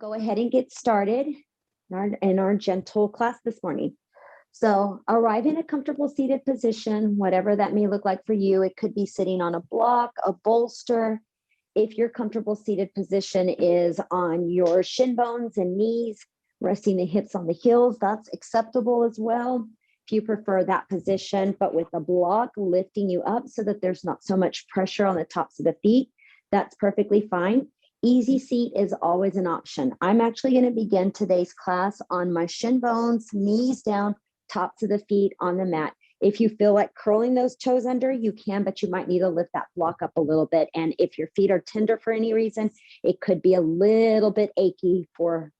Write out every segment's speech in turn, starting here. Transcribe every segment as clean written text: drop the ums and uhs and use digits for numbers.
go ahead and get started in our gentle class this morning. So arrive in a comfortable seated position, whatever that may look like for you. It could be sitting on a block, a bolster. If your comfortable seated position is on your shin bones and knees, resting the hips on the heels, that's acceptable as well. If you prefer that position, but with a block lifting you up so that there's not so much pressure on the tops of the feet, that's perfectly fine. Easy seat is always an option. I'm actually going to begin today's class on my shin bones, knees down, tops of the feet on the mat. If you feel like curling those toes under, you can, but you might need to lift that block up a little bit. And if your feet are tender for any reason, it could be a little bit achy for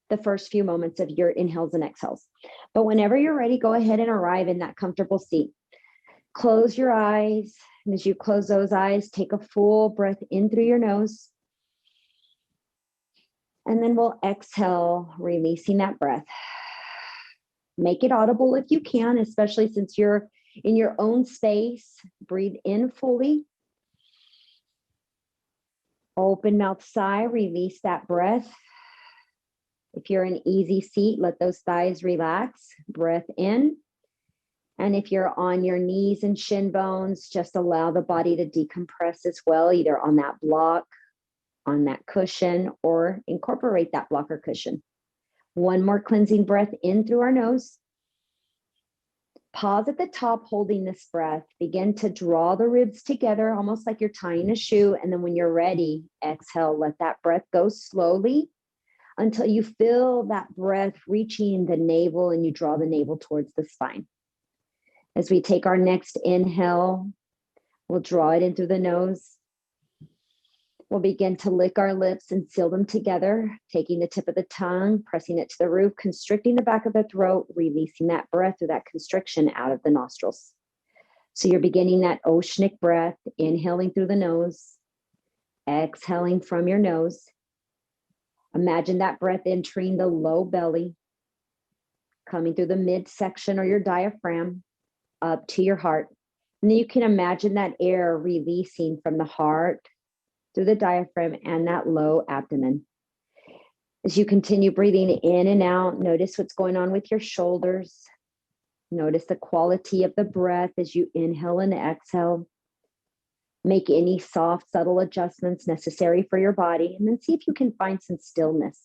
the first few moments of your inhales and exhales. But whenever you're ready, go ahead and arrive in that comfortable seat. Close your eyes. And as you close those eyes, take a full breath in through your nose. And then we'll exhale, releasing that breath. Make it audible if you can, especially since you're in your own space. Breathe in fully. Open mouth sigh, release that breath. If you're in easy seat, let those thighs relax. Breath in. And if you're on your knees and shin bones, just allow the body to decompress as well, either on that block, on that cushion, or incorporate that block or cushion. One more cleansing breath in through our nose. Pause at the top, holding this breath. Begin to draw the ribs together, almost like you're tying a shoe. And then when you're ready, exhale, let that breath go slowly until you feel that breath reaching the navel and you draw the navel towards the spine. As we take our next inhale, we'll draw it in through the nose. We'll begin to lick our lips and seal them together, taking the tip of the tongue, pressing it to the roof, constricting the back of the throat, releasing that breath or that constriction out of the nostrils. So you're beginning that oceanic breath, inhaling through the nose, exhaling from your nose. Imagine that breath entering the low belly, coming through the midsection or your diaphragm, up to your heart. And then you can imagine that air releasing from the heart through the diaphragm and that low abdomen. As you continue breathing in and out, notice what's going on with your shoulders. Notice the quality of the breath as you inhale and exhale. Make any soft, subtle adjustments necessary for your body, and then see if you can find some stillness.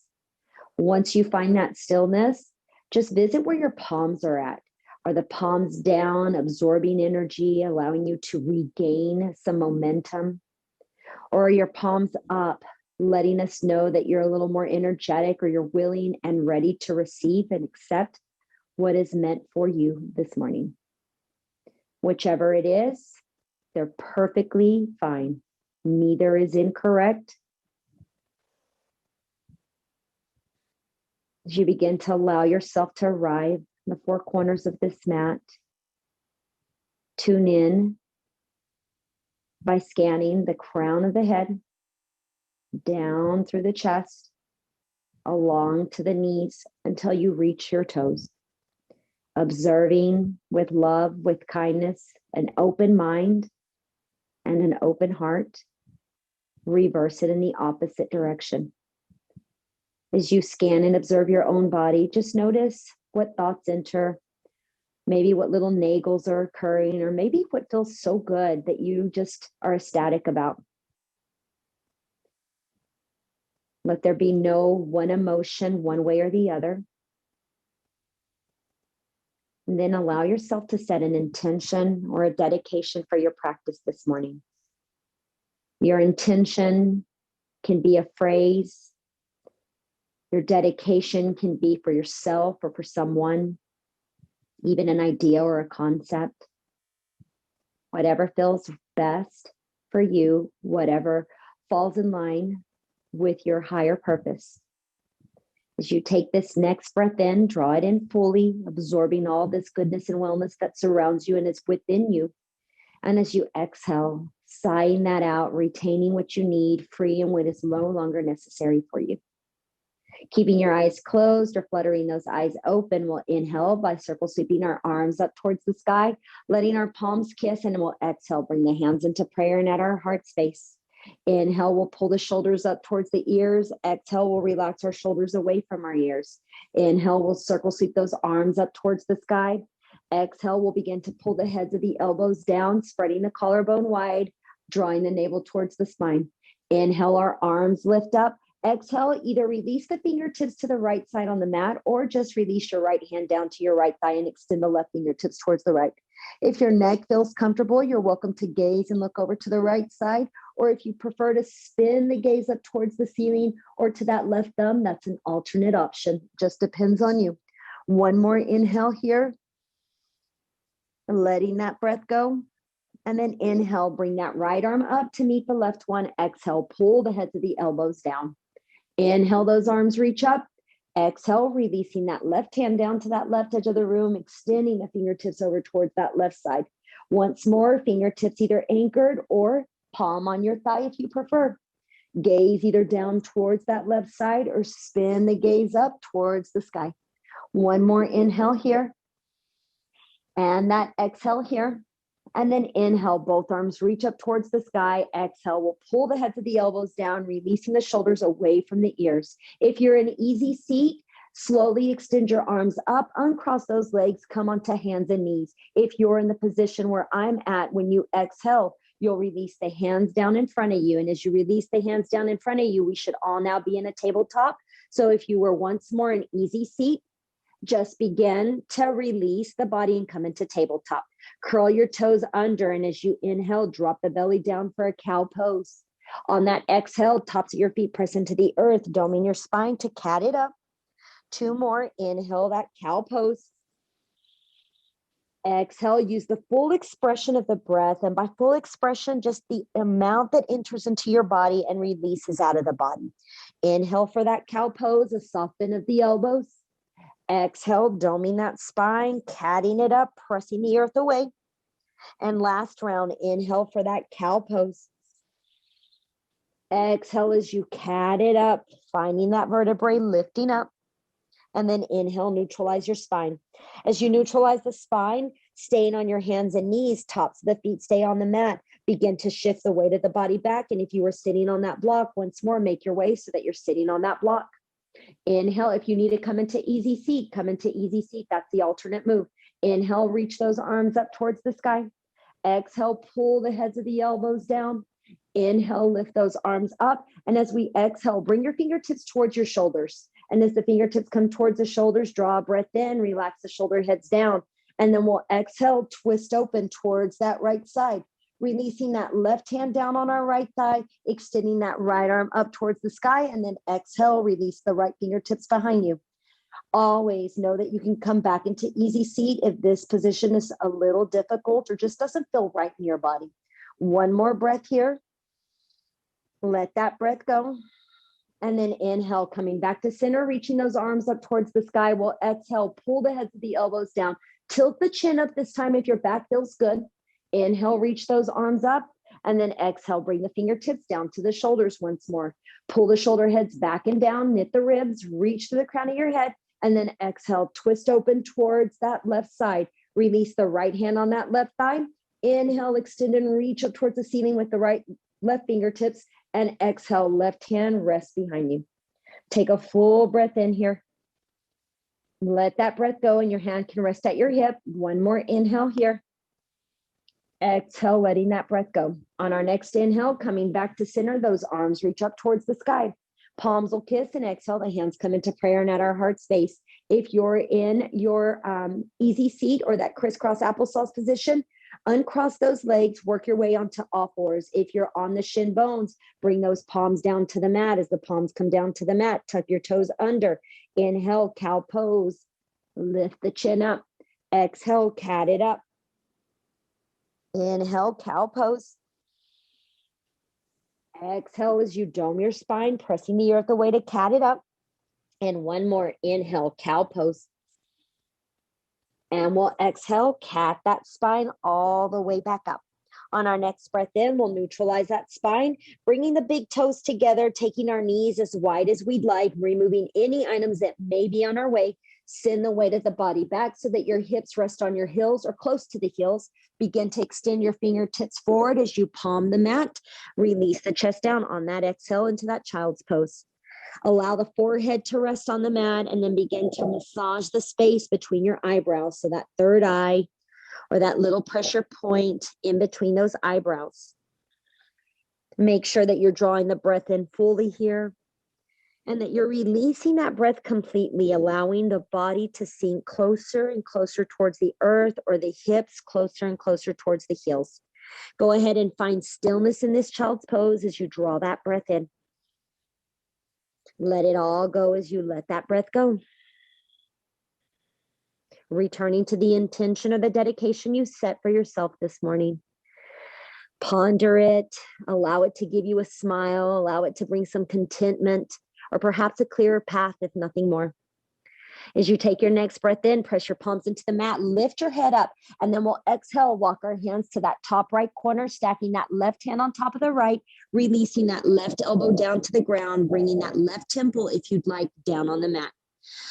Once you find that stillness, just visit where your palms are at. Are the palms down, absorbing energy, allowing you to regain some momentum? Or are your palms up, letting us know that you're a little more energetic or you're willing and ready to receive and accept what is meant for you this morning? Whichever it is, they're perfectly fine. Neither is incorrect. As you begin to allow yourself to arrive in the four corners of this mat, tune in by scanning the crown of the head, down through the chest, along to the knees until you reach your toes. Observing with love, with kindness, an open mind, and an open heart. Reverse it in the opposite direction. As you scan and observe your own body, just notice what thoughts enter, maybe what little nagles are occurring, or maybe what feels so good that you just are ecstatic about. Let there be no one emotion, one way or the other. And then allow yourself to set an intention or a dedication for your practice this morning. Your intention can be a phrase. Your dedication can be for yourself or for someone, even an idea or a concept. Whatever feels best for you, whatever falls in line with your higher purpose. As you take this next breath in, draw it in fully, absorbing all this goodness and wellness that surrounds you and is within you. And as you exhale, sighing that out, retaining what you need, free and what is no longer necessary for you. Keeping your eyes closed or fluttering those eyes open, we'll inhale by circle sweeping our arms up towards the sky, letting our palms kiss, and we'll exhale, bring the hands into prayer and at our heart space. Inhale, we'll pull the shoulders up towards the ears. Exhale, we'll relax our shoulders away from our ears. Inhale, we'll circle sweep those arms up towards the sky. Exhale, we'll begin to pull the heads of the elbows down, spreading the collarbone wide, drawing the navel towards the spine. Inhale, our arms lift up. Exhale, either release the fingertips to the right side on the mat or just release your right hand down to your right thigh and extend the left fingertips towards the right. If your neck feels comfortable, you're welcome to gaze and look over to the right side. Or if you prefer to spin the gaze up towards the ceiling or to that left thumb, that's an alternate option. Just depends on you. One more inhale here. Letting that breath go. And then inhale, bring that right arm up to meet the left one. Exhale, pull the heads of the elbows down. Inhale, those arms reach up. Exhale, releasing that left hand down to that left edge of the room, extending the fingertips over towards that left side. Once more, fingertips either anchored or palm on your thigh if you prefer. Gaze either down towards that left side or spin the gaze up towards the sky. One more inhale here. And that exhale here. And then inhale, both arms reach up towards the sky. Exhale, we'll pull the heads of the elbows down, releasing the shoulders away from the ears. If you're in easy seat, slowly extend your arms up, uncross those legs, come onto hands and knees. If you're in the position where I'm at, when you exhale, you'll release the hands down in front of you. And as you release the hands down in front of you, we should all now be in a tabletop. So if you were once more in easy seat, just begin to release the body and come into tabletop. Curl your toes under, and as you inhale, drop the belly down for a cow pose. On that exhale, tops of your feet press into the earth, doming your spine to cat it up. Two more. Inhale, that cow pose. Exhale, use the full expression of the breath. And by full expression, just the amount that enters into your body and releases out of the body. Inhale for that cow pose, a soft bend of the elbows. Exhale, doming that spine, catting it up, pressing the earth away. And last round, inhale for that cow pose. Exhale as you cat it up, finding that vertebrae, lifting up. And then inhale, neutralize your spine. As you neutralize the spine, staying on your hands and knees, tops of the feet stay on the mat. Begin to shift the weight of the body back. And if you were sitting on that block, once more, make your way so that you're sitting on that block. Inhale, if you need to come into easy seat, come into easy seat. That's the alternate move. Inhale, reach those arms up towards the sky. Exhale, pull the heads of the elbows down. Inhale, lift those arms up. And as we exhale, bring your fingertips towards your shoulders. And as the fingertips come towards the shoulders, draw a breath in, relax the shoulder heads down. And then we'll exhale, twist open towards that right side. Releasing that left hand down on our right thigh, extending that right arm up towards the sky, and then exhale, release the right fingertips behind you. Always know that you can come back into easy seat if this position is a little difficult or just doesn't feel right in your body. One more breath here. Let that breath go. And then inhale, coming back to center, reaching those arms up towards the sky. We'll exhale, pull the heads of the elbows down. Tilt the chin up this time if your back feels good. Inhale, reach those arms up, and then exhale, bring the fingertips down to the shoulders once more. Pull the shoulder heads back and down, knit the ribs, reach to the crown of your head, and then exhale, twist open towards that left side. Release the right hand on that left thigh. Inhale, extend and reach up towards the ceiling with the left fingertips, and exhale, left hand rests behind you. Take a full breath in here. Let that breath go, and your hand can rest at your hip. One more inhale here. Exhale, letting that breath go. On our next inhale, coming back to center, those arms reach up towards the sky. Palms will kiss, and exhale, the hands come into prayer and at our heart space. If you're in your easy seat or that crisscross applesauce position, uncross those legs, work your way onto all fours. If you're on the shin bones, bring those palms down to the mat. As the palms come down to the mat, tuck your toes under. Inhale, cow pose. Lift the chin up. Exhale, cat it up. Inhale, cow pose. Exhale as you dome your spine, pressing the earth away to cat it up. And one more. Inhale, cow pose. And we'll exhale, cat that spine all the way back up. On our next breath in, we'll neutralize that spine, bringing the big toes together, taking our knees as wide as we'd like, removing any items that may be on our way, Send the weight of the body back so that your hips rest on your heels or close to the heels. Begin to extend your fingertips forward as you palm the mat. Release the chest down on that exhale into that child's pose. Allow the forehead to rest on the mat and then begin to massage the space between your eyebrows. So that third eye or that little pressure point in between those eyebrows. Make sure that you're drawing the breath in fully here and that you're releasing that breath completely, allowing the body to sink closer and closer towards the earth or the hips closer and closer towards the heels. Go ahead and find stillness in this child's pose as you draw that breath in. Let it all go as you let that breath go. Returning to the intention or the dedication you set for yourself this morning. Ponder it, allow it to give you a smile, allow it to bring some contentment, or perhaps a clearer path, if nothing more. As you take your next breath in, press your palms into the mat, lift your head up, and then we'll exhale, walk our hands to that top right corner, stacking that left hand on top of the right, releasing that left elbow down to the ground, bringing that left temple, if you'd like, down on the mat.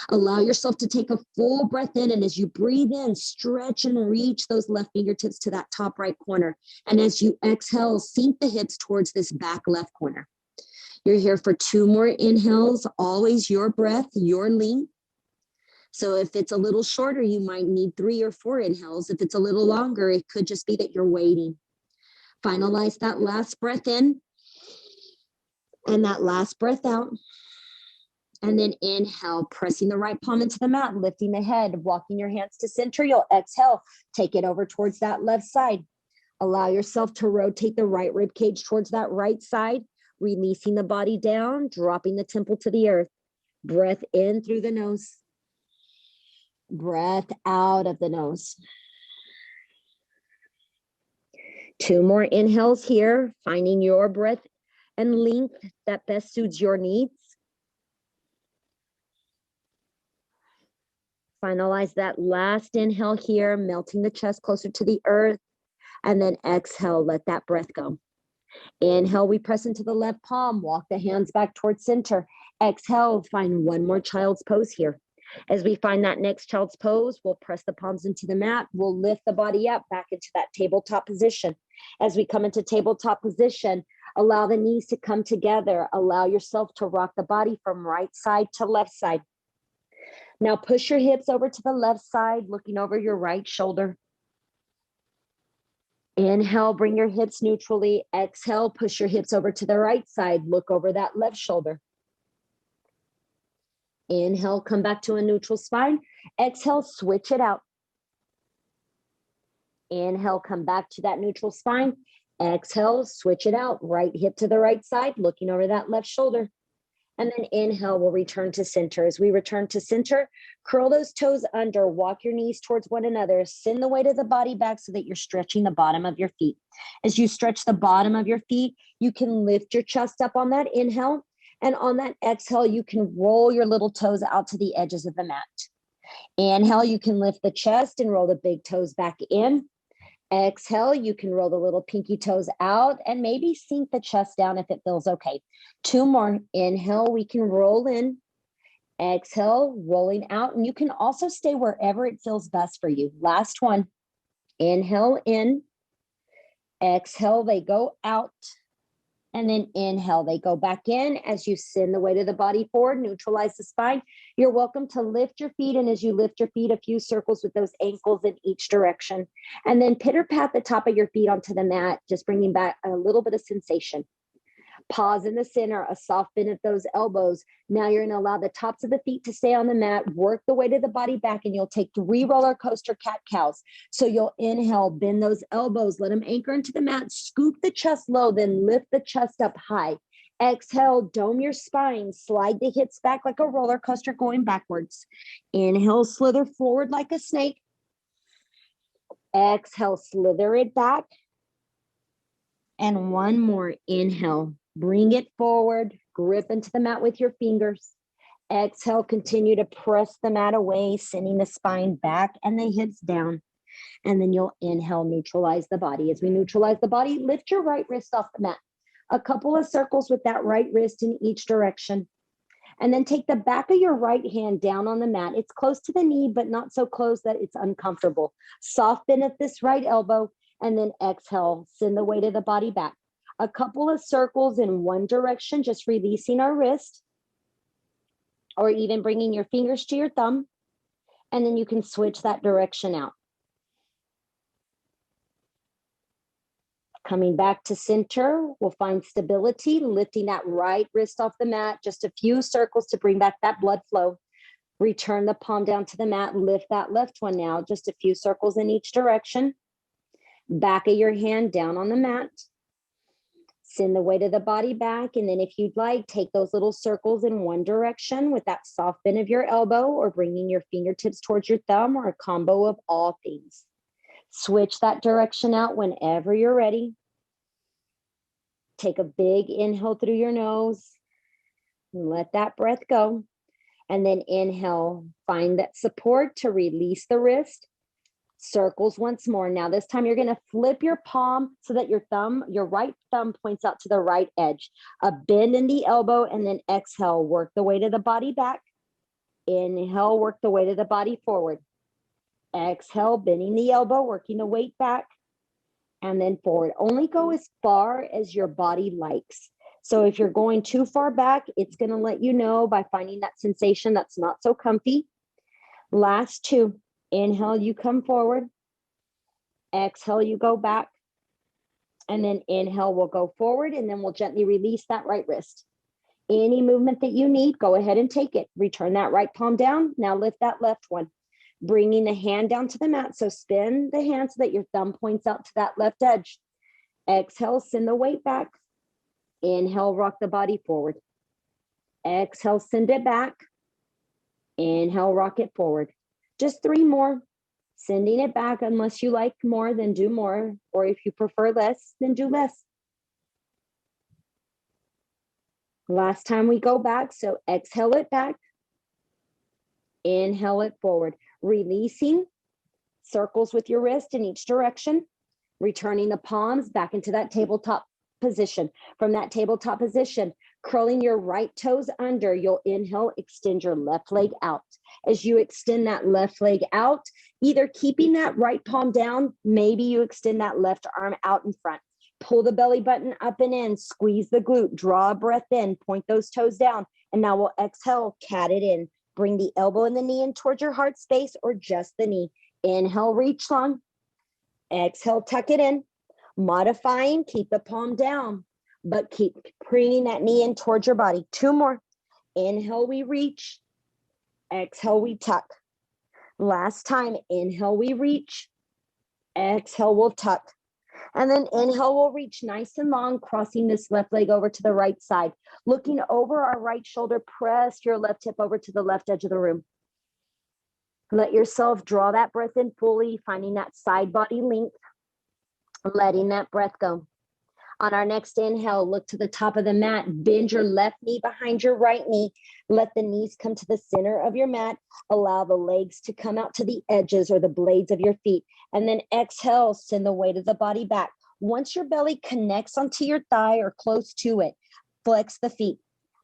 Allow yourself to take a full breath in, and as you breathe in, stretch and reach those left fingertips to that top right corner. And as you exhale, sink the hips towards this back left corner. You're here for 2 more inhales, always your breath, your length. So if it's a little shorter, you might need 3 or 4 inhales. If it's a little longer, it could just be that you're waiting. Finalize that last breath in and that last breath out. And then inhale, pressing the right palm into the mat, lifting the head, walking your hands to center. You'll exhale, take it over towards that left side. Allow yourself to rotate the right rib cage towards that right side, releasing the body down, dropping the temple to the earth. Breath in through the nose. Breath out of the nose. 2 more inhales here, finding your breath and length that best suits your needs. Finalize that last inhale here, melting the chest closer to the earth, and then exhale, let that breath go. Inhale, we press into the left palm, walk the hands back towards center. Exhale, find 1 more child's pose here. As we find that next child's pose, we'll press the palms into the mat. We'll lift the body up back into that tabletop position. As we come into tabletop position, allow the knees to come together. Allow yourself to rock the body from right side to left side. Now push your hips over to the left side, looking over your right shoulder. Inhale, bring your hips neutrally. Exhale, push your hips over to the right side. Look over that left shoulder. Inhale, come back to a neutral spine. Exhale, switch it out. Inhale, come back to that neutral spine. Exhale, switch it out. Right hip to the right side, looking over that left shoulder. And then inhale, we'll return to center. As we return to center, curl those toes under, walk your knees towards one another, send the weight of the body back so that you're stretching the bottom of your feet. As you stretch the bottom of your feet, you can lift your chest up on that inhale. And on that exhale, you can roll your little toes out to the edges of the mat. Inhale, you can lift the chest and roll the big toes back in. Exhale, you can roll the little pinky toes out and maybe sink the chest down if it feels okay. 2 more. Inhale, we can roll in. Exhale, rolling out. And you can also stay wherever it feels best for you. Last one. Inhale in. Exhale, they go out. And then inhale, they go back in. As you send the weight of the body forward, neutralize the spine. You're welcome to lift your feet. And as you lift your feet, a few circles with those ankles in each direction. And then pitter pat the top of your feet onto the mat, just bringing back a little bit of sensation. Pause in the center, a soft bend at those elbows. Now you're going to allow the tops of the feet to stay on the mat, work the weight of the body back, and you'll take 3 roller coaster cat-cows. So you'll inhale, bend those elbows, let them anchor into the mat, scoop the chest low, then lift the chest up high. Exhale, dome your spine, slide the hips back like a roller coaster going backwards. Inhale, slither forward like a snake. Exhale, slither it back. And 1 more, inhale. Bring it forward, grip into the mat with your fingers. Exhale, continue to press the mat away, sending the spine back and the hips down. And then you'll inhale, neutralize the body. As we neutralize the body, lift your right wrist off the mat. A couple of circles with that right wrist in each direction. And then take the back of your right hand down on the mat. It's close to the knee, but not so close that it's uncomfortable. Soft bend at this right elbow, and then exhale, send the weight of the body back. A couple of circles in one direction, just releasing our wrist, or even bringing your fingers to your thumb. And then you can switch that direction out. Coming back to center, we'll find stability, lifting that right wrist off the mat, just a few circles to bring back that blood flow. Return the palm down to the mat, lift that left one now, just a few circles in each direction. Back of your hand down on the mat. Send the weight of the body back. And then if you'd like, take those little circles in one direction with that soft bend of your elbow, or bringing your fingertips towards your thumb, or a combo of all things. Switch that direction out whenever you're ready. Take a big inhale through your nose. And let that breath go. And then inhale, find that support to release the wrist. Circles once more. Now this time you're going to flip your palm so that your right thumb points out to the right edge. A bend in the elbow, and then exhale, work the weight of the body back. Inhale, work the weight of the body forward. Exhale, bending the elbow, working the weight back, and then forward. Only go as far as your body likes. So if you're going too far back, it's going to let you know by finding that sensation that's not so comfy. Last two. Inhale, you come forward. Exhale, you go back. And then inhale, we'll go forward, and then we'll gently release that right wrist. Any movement that you need, go ahead and take it. Return that right palm down. Now lift that left one. Bringing the hand down to the mat. So spin the hand so that your thumb points out to that left edge. Exhale, send the weight back. Inhale, rock the body forward. Exhale, send it back. Inhale, rock it forward. Just 3 more. Sending it back. Unless you like more, then do more. Or if you prefer less, then do less. Last time we go back. So exhale it back. Inhale it forward. Releasing circles with your wrist in each direction. Returning the palms back into that tabletop position. From that tabletop position, curling your right toes under, you'll inhale, extend your left leg out. As you extend that left leg out, either keeping that right palm down, maybe you extend that left arm out in front. Pull the belly button up and in, squeeze the glute, draw a breath in, point those toes down, and now we'll exhale, cat it in. Bring the elbow and the knee in towards your heart space, or just the knee. Inhale, reach long. Exhale, tuck it in. Modifying, keep the palm down, but keep bringing that knee in towards your body. 2 more. Inhale, we reach. Exhale, we tuck. Last time. Inhale, we reach. Exhale, we'll tuck. And then inhale, we'll reach nice and long, crossing this left leg over to the right side. Looking over our right shoulder, press your left hip over to the left edge of the room. Let yourself draw that breath in fully, finding that side body length, letting that breath go. On our next inhale, look to the top of the mat, bend your left knee behind your right knee. Let the knees come to the center of your mat. Allow the legs to come out to the edges or the blades of your feet. And then exhale, send the weight of the body back. Once your belly connects onto your thigh or close to it, flex the feet.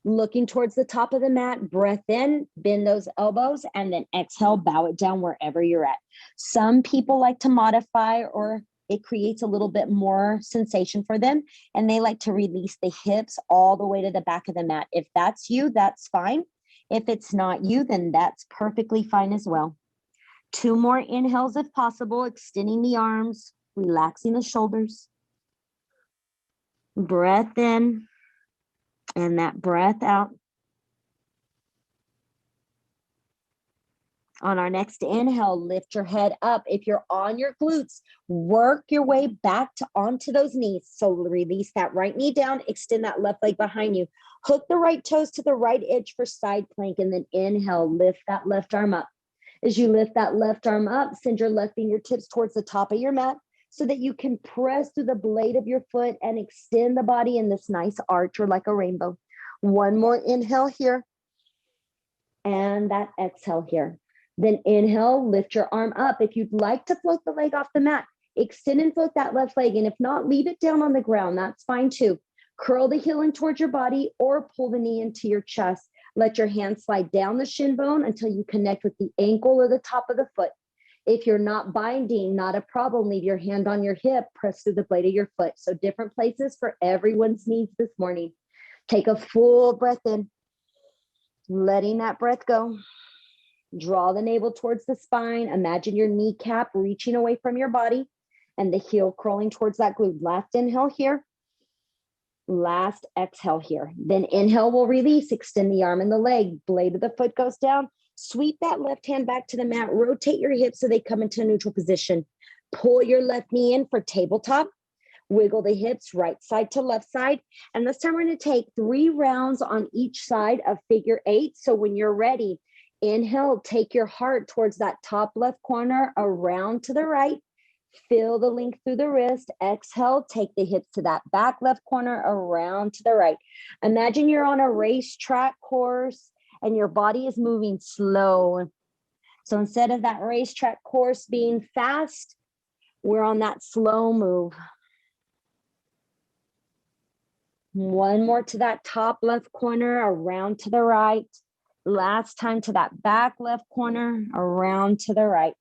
Looking towards the top of the mat, breath in, bend those elbows, and then exhale, bow it down wherever you're at. Some people like to modify, or it creates a little bit more sensation for them, and they like to release the hips all the way to the back of the mat. If that's you, that's fine. If it's not you, then that's perfectly fine as well. 2 more inhales if possible, extending the arms, relaxing the shoulders. Breath in, and that breath out. On our next inhale, lift your head up. If you're on your glutes, work your way back onto those knees. So release that right knee down, extend that left leg behind you. Hook the right toes to the right edge for side plank, and then inhale, lift that left arm up. As you lift that left arm up, send your left fingertips towards the top of your mat so that you can press through the blade of your foot and extend the body in this nice arch or like a rainbow. 1 more inhale here, and that exhale here. Then inhale, lift your arm up. If you'd like to float the leg off the mat, extend and float that left leg. And if not, leave it down on the ground. That's fine too. Curl the heel in towards your body or pull the knee into your chest. Let your hand slide down the shin bone until you connect with the ankle or the top of the foot. If you're not binding, not a problem. Leave your hand on your hip, press through the blade of your foot. So different places for everyone's needs this morning. Take a full breath in, letting that breath go. Draw the navel towards the spine. Imagine your kneecap reaching away from your body and the heel crawling towards that glute. Last inhale here. Last exhale here. Then inhale, we'll release, extend the arm and the leg. Blade of the foot goes down. Sweep that left hand back to the mat. Rotate your hips so they come into a neutral position. Pull your left knee in for tabletop. Wiggle the hips right side to left side. And this time we're going to take 3 rounds on each side of figure 8. So when you're ready, inhale, take your heart towards that top left corner, around to the right. Feel the length through the wrist. Exhale, take the hips to that back left corner, around to the right. Imagine you're on a racetrack course and your body is moving slow. So instead of that racetrack course being fast, we're on that slow move. One more to that top left corner, around to the right. Last time to that back left corner, around to the right.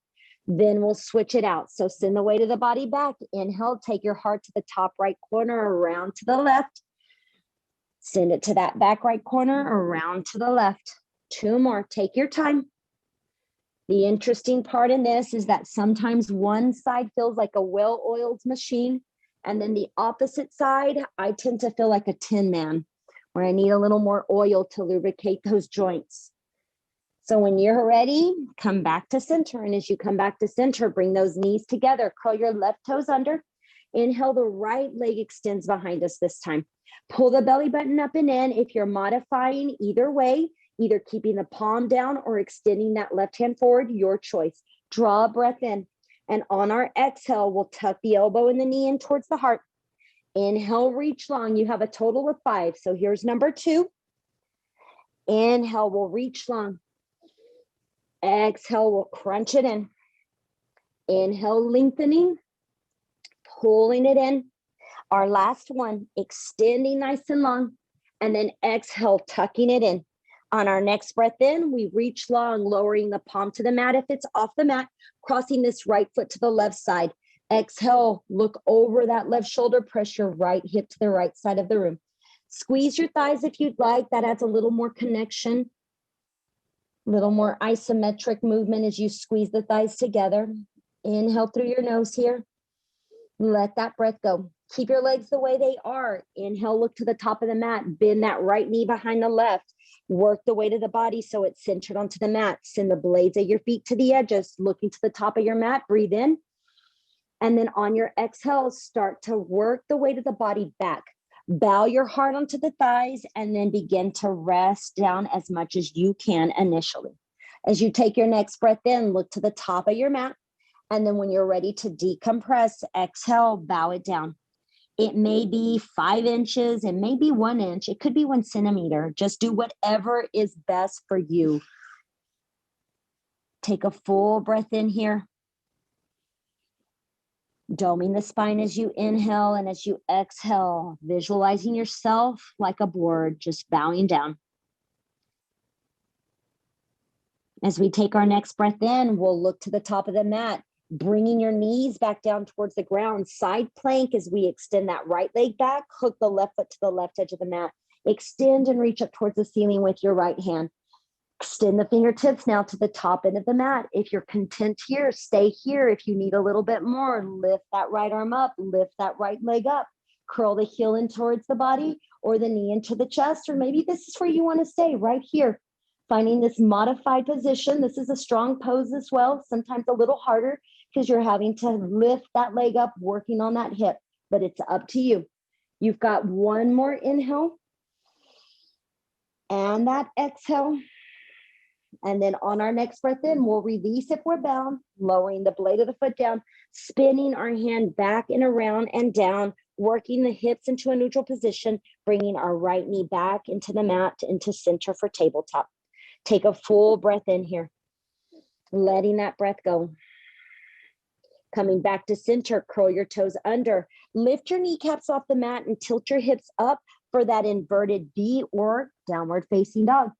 Then we'll switch it out. So send the weight of the body back. Inhale, take your heart to the top right corner, around to the left. Send it to that back right corner, around to the left. 2 more. Take your time. The interesting part in this is that sometimes one side feels like a well-oiled machine, and then the opposite side, I tend to feel like a tin man, where I need a little more oil to lubricate those joints. So when you're ready, come back to center. And as you come back to center, bring those knees together. Curl your left toes under. Inhale, the right leg extends behind us this time. Pull the belly button up and in. If you're modifying either way, either keeping the palm down or extending that left hand forward, your choice. Draw a breath in. And on our exhale, we'll tuck the elbow and the knee in towards the heart. Inhale, reach long. You have a total of 5. So here's number 2. Inhale, we'll reach long. Exhale, we'll crunch it in. Inhale, lengthening, pulling it in. Our last one, extending nice and long. And then exhale, tucking it in. On our next breath in, we reach long, lowering the palm to the mat if it's off the mat, crossing this right foot to the left side. Exhale, look over that left shoulder, press your right hip to the right side of the room. Squeeze your thighs if you'd like. That adds a little more connection. Little more isometric movement as you squeeze the thighs together. Inhale through your nose here. Let that breath go. Keep your legs the way they are. Inhale, look to the top of the mat. Bend that right knee behind the left. Work the weight of the body so it's centered onto the mat. Send the blades of your feet to the edges, looking to the top of your mat. Breathe in. And then on your exhale, start to work the weight of the body back. Bow your heart onto the thighs and then begin to rest down as much as you can initially. As you take your next breath in, look to the top of your mat. And then when you're ready to decompress, exhale, bow it down. It may be 5 inches, it may be 1 inch, it could be 1 centimeter. Just do whatever is best for you. Take a full breath in here. Doming the spine as you inhale and as you exhale, visualizing yourself like a board, just bowing down. As we take our next breath in, we'll look to the top of the mat, bringing your knees back down towards the ground. Side plank as we extend that right leg back, hook the left foot to the left edge of the mat. Extend and reach up towards the ceiling with your right hand. Extend the fingertips now to the top end of the mat. If you're content here, stay here. If you need a little bit more, lift that right arm up, lift that right leg up, curl the heel in towards the body or the knee into the chest, or maybe this is where you want to stay right here. Finding this modified position. This is a strong pose as well, sometimes a little harder because you're having to lift that leg up, working on that hip, but it's up to you. You've got 1 more inhale and that exhale. And then on our next breath in, we'll release if we're bound, lowering the blade of the foot down, spinning our hand back and around and down, working the hips into a neutral position, bringing our right knee back into the mat, into center for tabletop. Take a full breath in here, letting that breath go. Coming back to center, curl your toes under, lift your kneecaps off the mat and tilt your hips up for that inverted V or downward facing dog.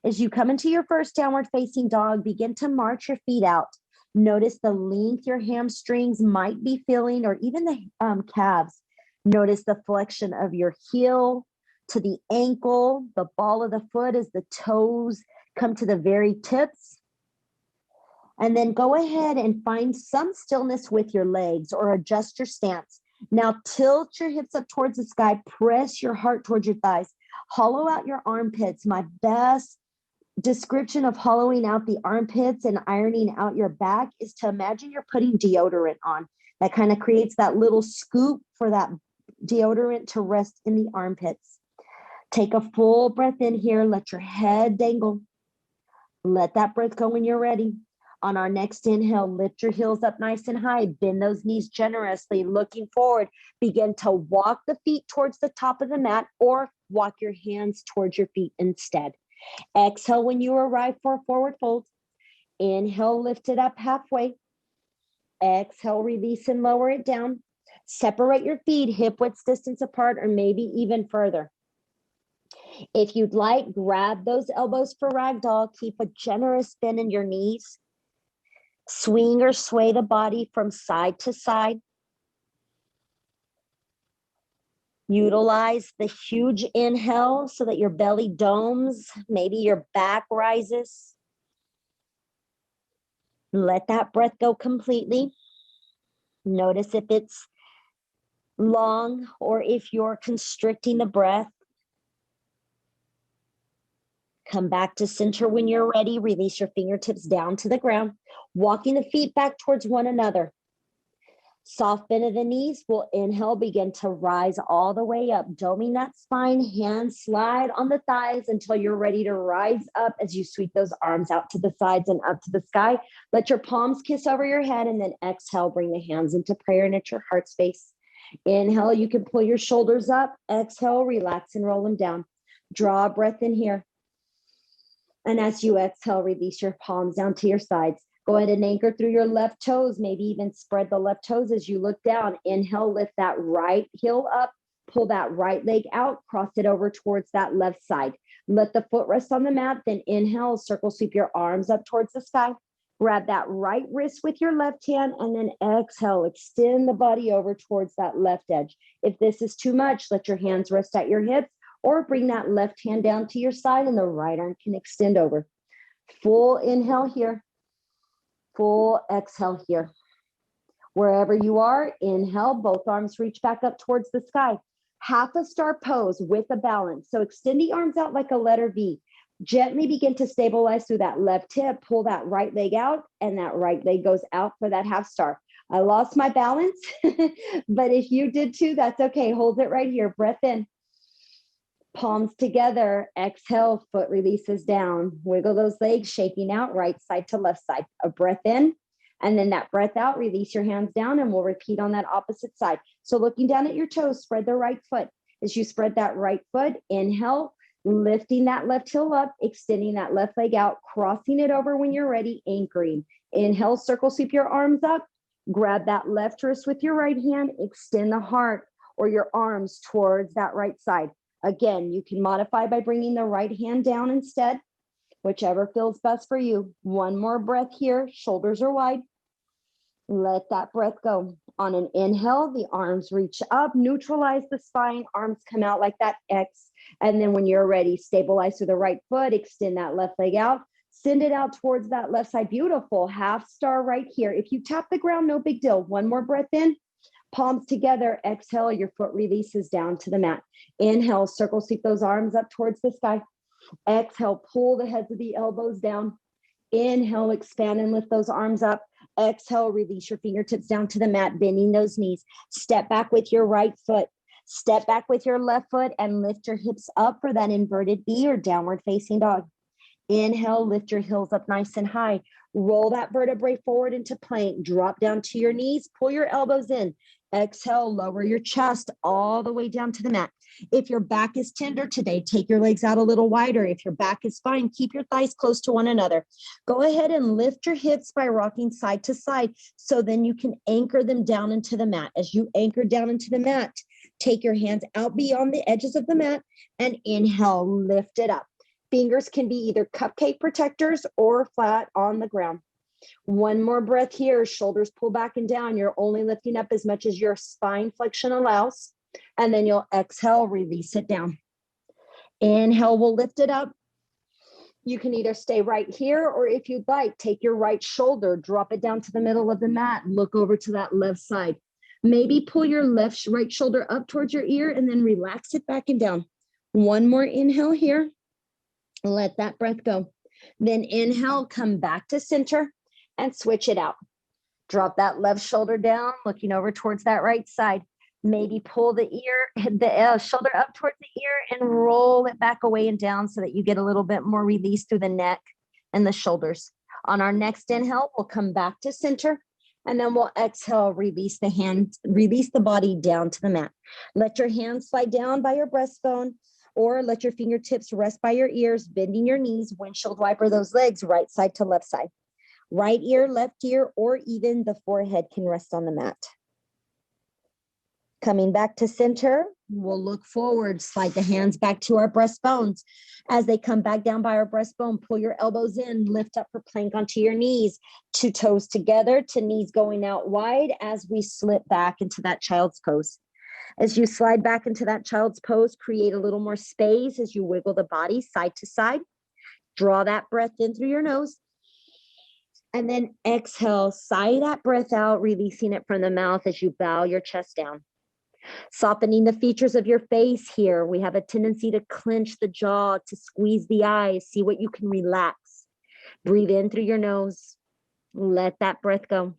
As you come into your first downward facing dog, begin to march your feet out. Notice the length your hamstrings might be feeling, or even the calves. Notice the flexion of your heel to the ankle, the ball of the foot as the toes come to the very tips. And then go ahead and find some stillness with your legs or adjust your stance. Now tilt your hips up towards the sky, press your heart towards your thighs, hollow out your armpits. My best description of hollowing out the armpits and ironing out your back is to imagine you're putting deodorant on. That kind of creates that little scoop for that deodorant to rest in the armpits. Take a full breath in here. Let your head dangle. Let that breath go when you're ready. On our next inhale, lift your heels up nice and high. Bend those knees generously, looking forward. Begin to walk the feet towards the top of the mat or walk your hands towards your feet instead. Exhale when you arrive for a forward fold. Inhale, lift it up halfway. Exhale, release and lower it down. Separate your feet hip width distance apart or maybe even further. If you'd like, grab those elbows for ragdoll. Keep a generous bend in your knees. Swing or sway the body from side to side. Utilize the huge inhale so that your belly domes, maybe your back rises. Let that breath go completely. Notice if it's long or if you're constricting the breath. Come back to center when you're ready. Release your fingertips down to the ground, walking the feet back towards one another. Soft bend of the knees. We'll inhale, begin to rise all the way up, doming that spine. Hands slide on the thighs until you're ready to rise up as you sweep those arms out to the sides and up to the sky. Let your palms kiss over your head, and then exhale, bring the hands into prayer and at your heart space. Inhale, you can pull your shoulders up. Exhale, relax and roll them down. Draw a breath in here. And as you exhale, release your palms down to your sides. Go ahead and anchor through your left toes, maybe even spread the left toes as you look down. Inhale, lift that right heel up, pull that right leg out, cross it over towards that left side. Let the foot rest on the mat, then inhale, circle sweep your arms up towards the sky. Grab that right wrist with your left hand, and then exhale, extend the body over towards that left edge. If this is too much, let your hands rest at your hips, or bring that left hand down to your side and the right arm can extend over. Full inhale here. Full exhale here. Wherever you are, inhale, both arms reach back up towards the sky. Half a star pose with a balance. So extend the arms out like a letter V. Gently begin to stabilize through that left hip. Pull that right leg out, and that right leg goes out for that half star. I lost my balance, but if you did too, that's okay. Hold it right here. Breath in. Palms together, exhale, foot releases down. Wiggle those legs, shaking out right side to left side. A breath in, and then that breath out, release your hands down, and we'll repeat on that opposite side. So looking down at your toes, spread the right foot. As you spread that right foot, inhale, lifting that left heel up, extending that left leg out, crossing it over when you're ready, anchoring. Inhale, circle sweep your arms up, grab that left wrist with your right hand, extend the heart or your arms towards that right side. Again, you can modify by bringing the right hand down instead, whichever feels best for you. One more breath here. Shoulders are wide. Let that breath go. On an inhale, the arms reach up, neutralize the spine, arms come out like that X. And then when you're ready, stabilize through the right foot, extend that left leg out, send it out towards that left side. Beautiful. Half star right here. If you tap the ground, no big deal. One more breath in. Palms together, exhale, your foot releases down to the mat. Inhale, circle sweep those arms up towards the sky. Exhale, pull the heads of the elbows down. Inhale, expand and lift those arms up. Exhale, release your fingertips down to the mat, bending those knees. Step back with your right foot. Step back with your left foot and lift your hips up for that inverted V or downward facing dog. Inhale, lift your heels up nice and high. Roll that vertebrae forward into plank. Drop down to your knees. Pull your elbows in. Exhale, lower your chest all the way down to the mat. If your back is tender today, take your legs out a little wider. If your back is fine, keep your thighs close to one another. Go ahead and lift your hips by rocking side to side so then you can anchor them down into the mat. As you anchor down into the mat, take your hands out beyond the edges of the mat and inhale, lift it up. Fingers can be either cupcake protectors or flat on the ground. One more breath here. Shoulders pull back and down. You're only lifting up as much as your spine flexion allows. And then you'll exhale, release it down. Inhale, we'll lift it up. You can either stay right here, or if you'd like, take your right shoulder, drop it down to the middle of the mat, look over to that left side. Maybe pull your right shoulder up towards your ear and then relax it back and down. One more inhale here. Let that breath go. Then inhale, come back to center and switch it out. Drop that left shoulder down, looking over towards that right side. Maybe pull the shoulder up towards the ear and roll it back away and down so that you get a little bit more release through the neck and the shoulders. On our next inhale, we'll come back to center, and then we'll exhale, release the body down to the mat. Let your hands slide down by your breastbone, or let your fingertips rest by your ears, bending your knees, windshield wiper those legs right side to left side. Right ear, left ear, or even the forehead can rest on the mat. Coming back to center, we'll look forward, slide the hands back to our breastbones. As they come back down by our breastbone, pull your elbows in, lift up for plank onto your knees, 2 toes together to knees going out wide as we slip back into that child's pose. As you slide back into that child's pose, create a little more space as you wiggle the body side to side. Draw that breath in through your nose. And then exhale, sigh that breath out, releasing it from the mouth as you bow your chest down. Softening the features of your face here. We have a tendency to clench the jaw, to squeeze the eyes. See what you can relax. Breathe in through your nose. Let that breath go.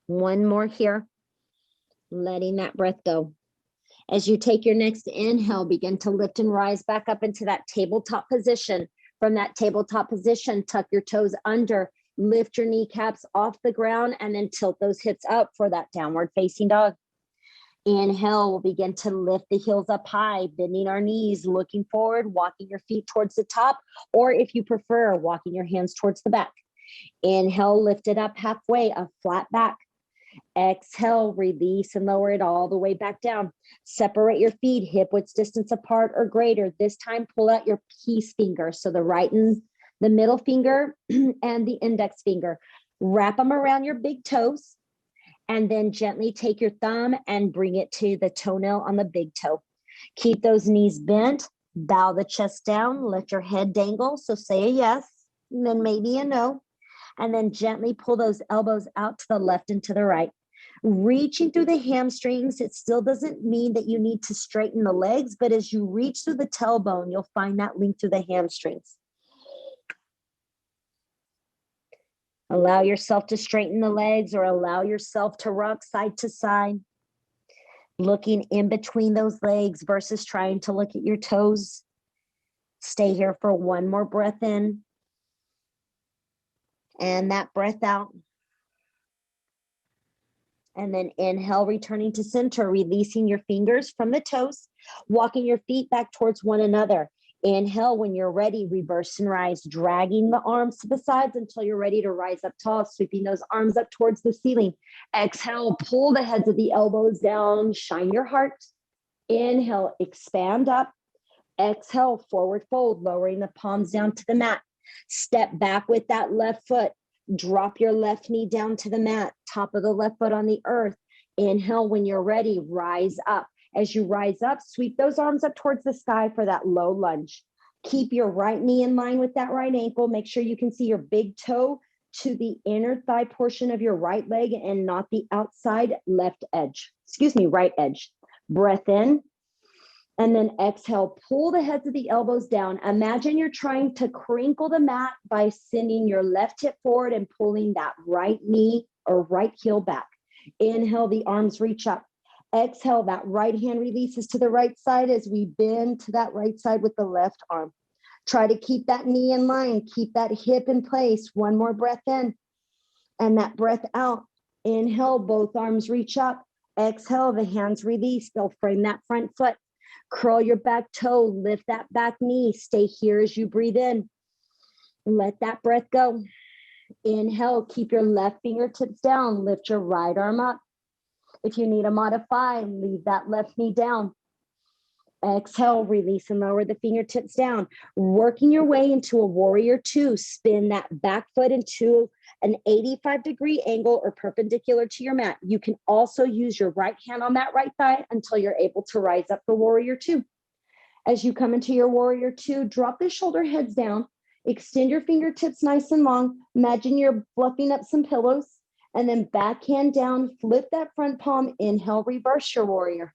One more here. Letting that breath go. As you take your next inhale, begin to lift and rise back up into that tabletop position. From that tabletop position, tuck your toes under, lift your kneecaps off the ground, and then tilt those hips up for that downward facing dog. Inhale, we'll begin to lift the heels up high, bending our knees, looking forward, walking your feet towards the top, or if you prefer, walking your hands towards the back. Inhale, lift it up halfway, a flat back. Exhale, release and lower it all the way back down. Separate your feet hip width distance apart or greater. This time, pull out your peace finger. So the right and the middle finger and the index finger. Wrap them around your big toes. And then gently take your thumb and bring it to the toenail on the big toe. Keep those knees bent, bow the chest down, let your head dangle. So say a yes, and then maybe a no. And then gently pull those elbows out to the left and to the right. Reaching through the hamstrings, it still doesn't mean that you need to straighten the legs, but as you reach through the tailbone, you'll find that link through the hamstrings. Allow yourself to straighten the legs or allow yourself to rock side to side, looking in between those legs versus trying to look at your toes. Stay here for one more breath in and that breath out. And then inhale, returning to center, releasing your fingers from the toes, walking your feet back towards one another. Inhale, when you're ready, reverse and rise, dragging the arms to the sides until you're ready to rise up tall, sweeping those arms up towards the ceiling. Exhale, pull the heads of the elbows down, shine your heart. Inhale, expand up. Exhale, forward fold, lowering the palms down to the mat. Step back with that left foot. Drop your left knee down to the mat, top of the left foot on the earth. Inhale, when you're ready, rise up. As you rise up, sweep those arms up towards the sky for that low lunge. Keep your right knee in line with that right ankle. Make sure you can see your big toe to the inner thigh portion of your right leg and not the outside right edge. Breath in. And then exhale, pull the heads of the elbows down. Imagine you're trying to crinkle the mat by sending your left hip forward and pulling that right knee or right heel back. Inhale, the arms reach up. Exhale, that right hand releases to the right side as we bend to that right side with the left arm. Try to keep that knee in line. Keep that hip in place. One more breath in and that breath out. Inhale, both arms reach up. Exhale, the hands release. They'll frame that front foot. Curl your back toe. Lift that back knee. Stay here as you breathe in. Let that breath go. Inhale, keep your left fingertips down. Lift your right arm up. If you need to modify, leave that left knee down. Exhale, release and lower the fingertips down. Working your way into a warrior two. Spin that back foot into an 85-degree angle or perpendicular to your mat. You can also use your right hand on that right thigh until you're able to rise up for warrior two. As you come into your warrior two, drop the shoulder heads down. Extend your fingertips nice and long. Imagine you're fluffing up some pillows. And then backhand down, flip that front palm. Inhale, reverse your warrior.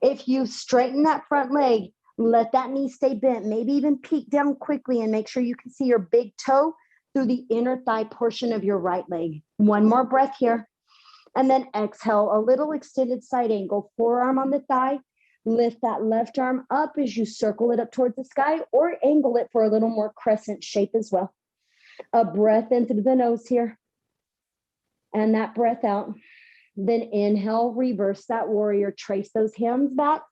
If you straighten that front leg, let that knee stay bent, maybe even peek down quickly and make sure you can see your big toe through the inner thigh portion of your right leg. One more breath here. And then exhale, a little extended side angle, forearm on the thigh. Lift that left arm up as you circle it up towards the sky or angle it for a little more crescent shape as well. A breath in through the nose here. And that breath out. Then inhale, reverse that warrior. Trace those hands back.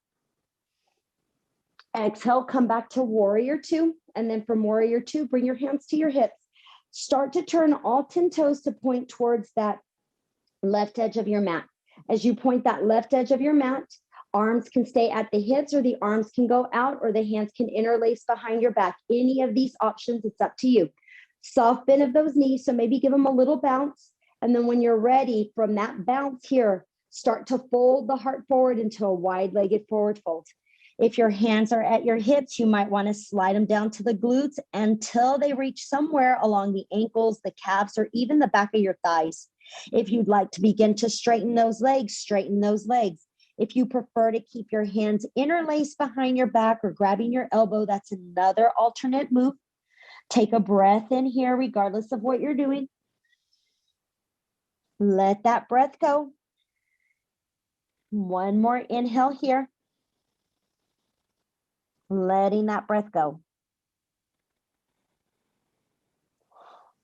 Exhale, come back to warrior two. And then from warrior two, bring your hands to your hips. Start to turn all 10 toes to point towards that left edge of your mat. As you point that left edge of your mat, arms can stay at the hips or the arms can go out or the hands can interlace behind your back. Any of these options, it's up to you. Soft bend of those knees, so maybe give them a little bounce. And then when you're ready, from that bounce here, start to fold the heart forward into a wide-legged forward fold. If your hands are at your hips, you might want to slide them down to the glutes until they reach somewhere along the ankles, the calves, or even the back of your thighs. If you'd like to begin to straighten those legs, straighten those legs. If you prefer to keep your hands interlaced behind your back or grabbing your elbow, that's another alternate move. Take a breath in here, regardless of what you're doing. Let that breath go. One more inhale here. Letting that breath go.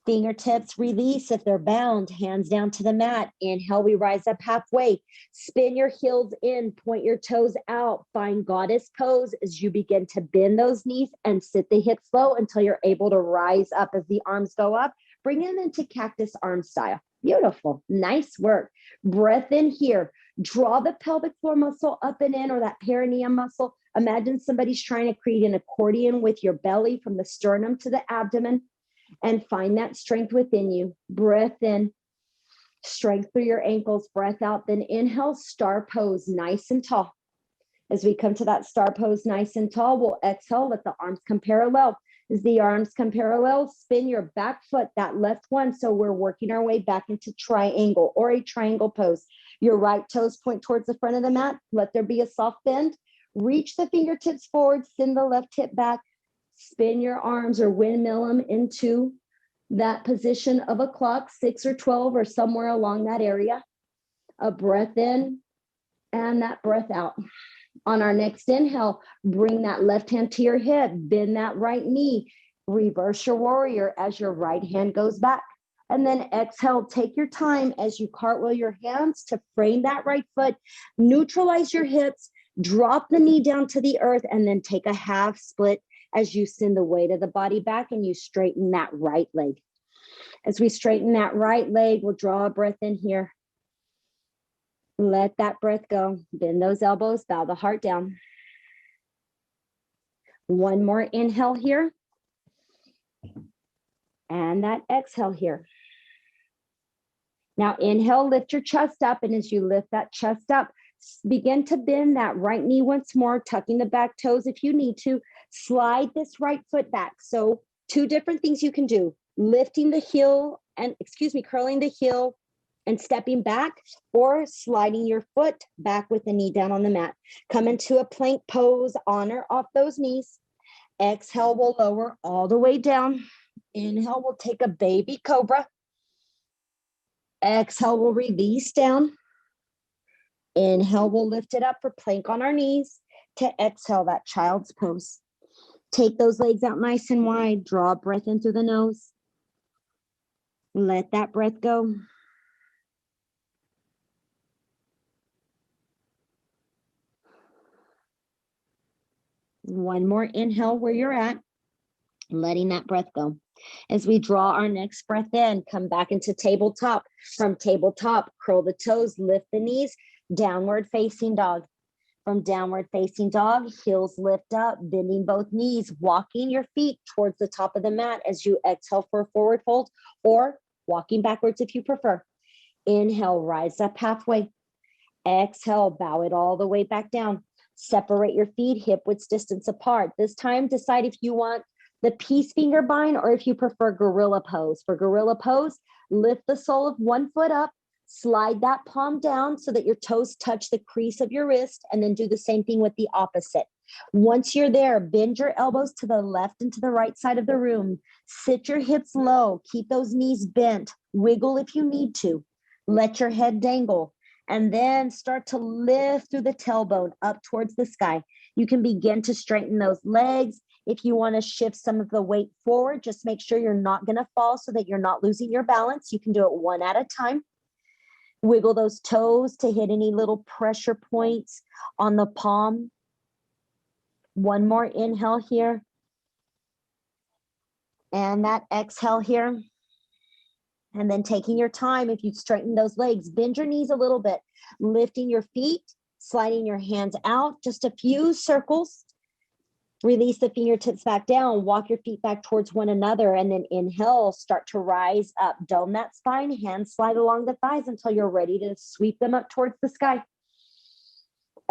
Fingertips release if they're bound, hands down to the mat. Inhale, we rise up halfway. Spin your heels in, point your toes out. Find goddess pose as you begin to bend those knees and sit the hips low until you're able to rise up as the arms go up. Bring them into cactus arm style. Beautiful. Nice work. Breath in here. Draw the pelvic floor muscle up and in, or that perineum muscle. Imagine somebody's trying to create an accordion with your belly from the sternum to the abdomen. And find that strength within you. Breath in, strength through your ankles, breath out. Then inhale, star pose, nice and tall. As we come to that star pose, nice and tall, we'll exhale, let the arms come parallel. As the arms come parallel, spin your back foot, that left one. So we're working our way back into triangle or a triangle pose. Your right toes point towards the front of the mat. Let there be a soft bend. Reach the fingertips forward, send the left hip back. Spin your arms or windmill them into that position of a clock, 6 or 12 or somewhere along that area. A breath in and that breath out. On our next inhale, bring that left hand to your hip, bend that right knee, reverse your warrior as your right hand goes back. And then exhale, take your time as you cartwheel your hands to frame that right foot, neutralize your hips, drop the knee down to the earth, and then take a half split as you send the weight of the body back and you straighten that right leg. As we straighten that right leg, we'll draw a breath in here. Let that breath go. Bend those elbows, bow the heart down. One more inhale here. And that exhale here. Now inhale, lift your chest up. And as you lift that chest up, begin to bend that right knee once more, tucking the back toes if you need to. Slide this right foot back. So 2 different things you can do. Lifting the heel and, curling the heel and stepping back, or sliding your foot back with the knee down on the mat. Come into a plank pose, honor off those knees. Exhale, we'll lower all the way down. Inhale, we'll take a baby cobra. Exhale, we'll release down. Inhale, we'll lift it up for plank on our knees. To exhale, that child's pose. Take those legs out nice and wide. Draw a breath in through the nose. Let that breath go. One more inhale where you're at, letting that breath go. As we draw our next breath in, come back into tabletop. From tabletop, curl the toes, lift the knees, downward facing dog. From downward facing dog, heels lift up, bending both knees, walking your feet towards the top of the mat as you exhale for a forward fold, or walking backwards if you prefer. Inhale, rise up halfway. Exhale, bow it all the way back down. Separate your feet hip width distance apart. This time, decide if you want the peace finger bind or if you prefer gorilla pose. For gorilla pose, lift the sole of one foot up, slide that palm down so that your toes touch the crease of your wrist, and then do the same thing with the opposite. Once you're there, bend your elbows to the left and to the right side of the room. Sit your hips low. Keep those knees bent. Wiggle if you need to. Let your head dangle. And then start to lift through the tailbone up towards the sky. You can begin to straighten those legs. If you want to shift some of the weight forward, just make sure you're not going to fall so that you're not losing your balance. You can do it one at a time. Wiggle those toes to hit any little pressure points on the palm. One more inhale here. And that exhale here. And then taking your time, if you straighten those legs, bend your knees a little bit, lifting your feet, sliding your hands out, just a few circles. Release the fingertips back down, walk your feet back towards one another, and then inhale, start to rise up. Dome that spine, hands slide along the thighs until you're ready to sweep them up towards the sky.